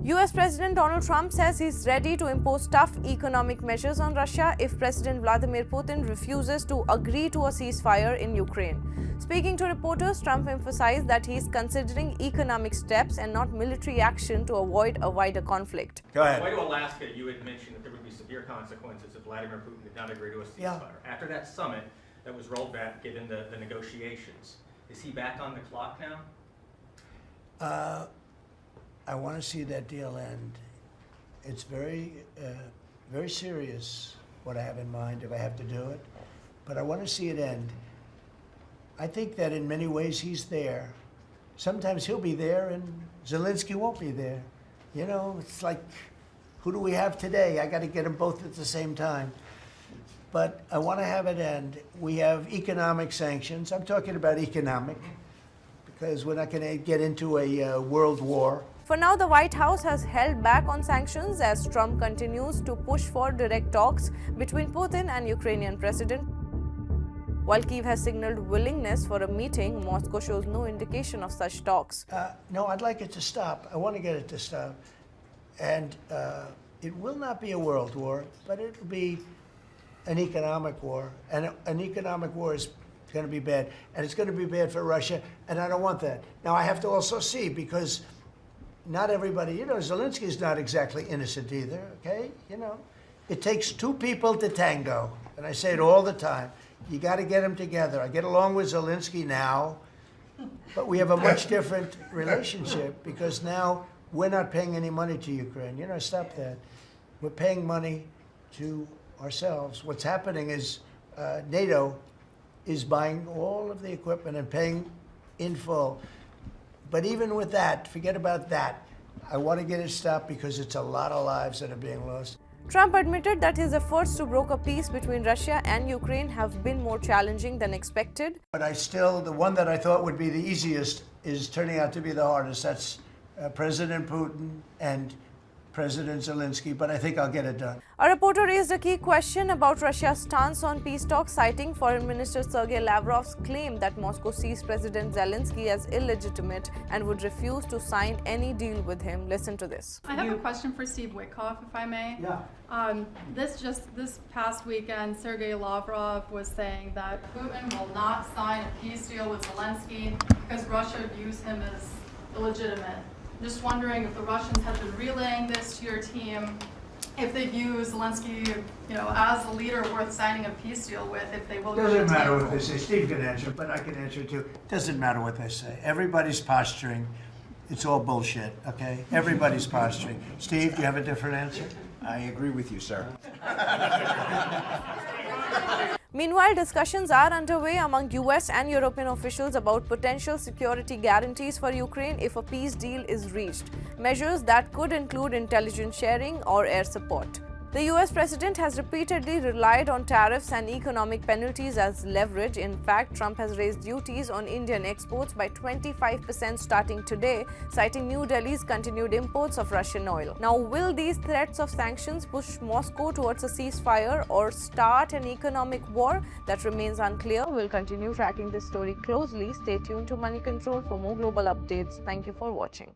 US President Donald Trump says he's ready to impose tough economic measures on Russia if President Vladimir Putin refuses to agree to a ceasefire in Ukraine. Speaking to reporters, Trump emphasized that he's considering economic steps and not military action to avoid a wider conflict. Go ahead. On the way to Alaska, you had mentioned that there would be severe consequences if Vladimir Putin did not agree to a ceasefire. After that summit that was rolled back, given the negotiations, is he back on the clock now? I want to see that deal end. It's very serious what I have in mind if I have to do it, but I want to see it end. I think that in many ways he's there. Sometimes he'll be there and Zelensky won't be there. You know, it's like, who do we have today? I got to get them both at the same time. But I want to have it end. We have economic sanctions. I'm talking about economic, because we're not going to get into a world war. For now, the White House has held back on sanctions as Trump continues to push for direct talks between Putin and Ukrainian President. While Kyiv has signaled willingness for a meeting, Moscow shows no indication of such talks. No, I'd like it to stop. I want to get it to stop. And it will not be a world war, but it will be an economic war. And an economic war is going to be bad. And it's going to be bad for Russia, and I don't want that. Now, I have to also see, because not everybody, you know, Zelensky's not exactly innocent either, okay? You know, it takes two people to tango, and I say it all the time. You got to get them together. I get along with Zelensky now, but we have a much different relationship because now we're not paying any money to Ukraine. You know, stop that. We're paying money to ourselves. What's happening is NATO is buying all of the equipment and paying in full. But even with that, forget about that. I want to get it stopped because it's a lot of lives that are being lost. Trump admitted that his efforts to broker peace between Russia and Ukraine have been more challenging than expected. But the one that I thought would be the easiest is turning out to be the hardest. That's President Putin and President Zelensky, but I think I'll get it done. A reporter raised a key question about Russia's stance on peace talks, citing Foreign Minister Sergei Lavrov's claim that Moscow sees President Zelensky as illegitimate and would refuse to sign any deal with him. Listen to this. I have a question for Steve Witkoff, if I may. Yeah. This past weekend, Sergei Lavrov was saying that Putin will not sign a peace deal with Zelensky because Russia views him as illegitimate. Just wondering if the Russians have been relaying this to your team, if they view Zelensky, you know, as a leader worth signing a peace deal with, if they will. Doesn't matter what they say. Steve can answer, but I can answer too. Doesn't matter what they say. Everybody's posturing. It's all bullshit, okay? Everybody's posturing. Steve, do you have a different answer? I agree with you, sir. Meanwhile, discussions are underway among US and European officials about potential security guarantees for Ukraine if a peace deal is reached, measures that could include intelligence sharing or air support. The US president has repeatedly relied on tariffs and economic penalties as leverage. In fact, Trump has raised duties on Indian exports by 25% starting today, citing New Delhi's continued imports of Russian oil. Now, will these threats of sanctions push Moscow towards a ceasefire or start an economic war? That remains unclear. We'll continue tracking this story closely. Stay tuned to Money Control for more global updates. Thank you for watching.